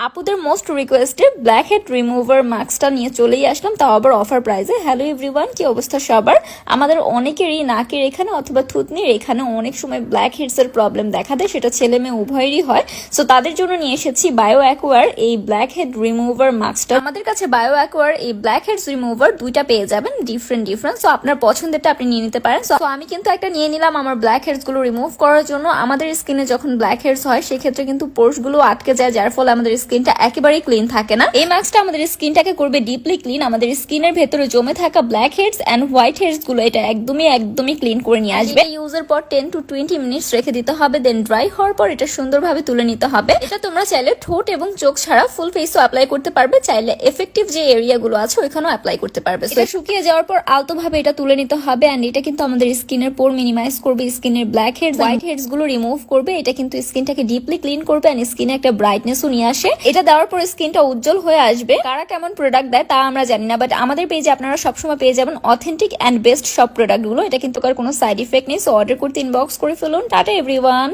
আপুদের most requested blackhead remover মাস্কটা নিয়ে চলেই আসলাম, তাও আবার অফার প্রাইসে। হ্যালো এভরিওয়ান, কি অবস্থা সবার? আমাদের অনেকেরই নাকের এখানে অথবা থুতনির এখানে অনেক সময় ব্ল্যাক হেডস এর প্রবলেম দেখা দেয়, সেটা ছেলে মেয়ে উভয়েরই হয়। সো তাদের জন্য নিয়ে এসেছি বায়ো অ্যাকোয়ার এই ব্ল্যাক হেড রিমুভার মাস্কটা। আমাদের কাছে বায়ো অ্যাকোয়ার এই ব্ল্যাক হেডস রিমুভার দুইটা পেয়ে যাবেন, ডিফারেন্ট। সো আপনার পছন্দেরটা আপনি নিয়ে নিতে পারেন। সো আমি কিন্তু একটা নিয়ে নিলাম আমার ব্ল্যাক হেডস গুলো রিমুভ করার জন্য। আমাদের স্কিনে যখন ব্ল্যাক হেডস হয় সেক্ষেত্রে কিন্তু পোর্স গুলো আটকে যায়, যার ফলে আমাদের স্কিনটা একেবারেই ক্লিন থাকে না। এই মাস্কটা আমাদের স্কিনটাকে করবে ডিপলি ক্লিন। আমাদের স্কিনের ভেতরে জমে থাকা black heads and white heads গুলো এটা একদমই ক্লিন করে নিয়ে আসবে। ইউজের পর 10 to 20 মিনিটস রেখে দিতে হবে, দেন ড্রাই হওয়ার পর এটা সুন্দরভাবে তুলে নিতে হবে। এটা তোমরা চাইলে ঠোঁট এবং চোখ ছাড়া ফুল ফেসও অ্যাপ্লাই করতে পারবে, চাইলে এফেক্টিভ যে এরিয়া গুলো আছে ওইখানেও অ্যাপ্লাই করতে পারবে। এটা শুকিয়ে যাওয়ার পর আলতো ভাবে এটা তুলে নিতে হবে, এন্ড এটা কিন্তু আমাদের স্কিনের পোর মিনিমাইজ করবে, স্কিনের ব্ল্যাক হেডস হোয়াইট হেডস গুলো রিমুভ করবে। এটা কিন্তু স্কিনটাকে ডিপলি ক্লিন করবে এন্ড স্কিনে একটা ব্রাইটনেসও নিয়ে আসে। এটা দেওয়ার পর স্কিনটা উজ্জ্বল হয়ে আসবে। কারা কেমন প্রোডাক্ট দেয় তা আমরা জানি না, বাট আমাদের পেজে আপনারা সবসময় পেয়ে যাবেন অথেন্টিক এন্ড বেস্ট সব প্রোডাক্ট গুলো। এটা কিন্তু কোনো সাইড ইফেক্ট নেই। সো অর্ডার করতে ইনবক্স করে ফেলুন। Tata everyone.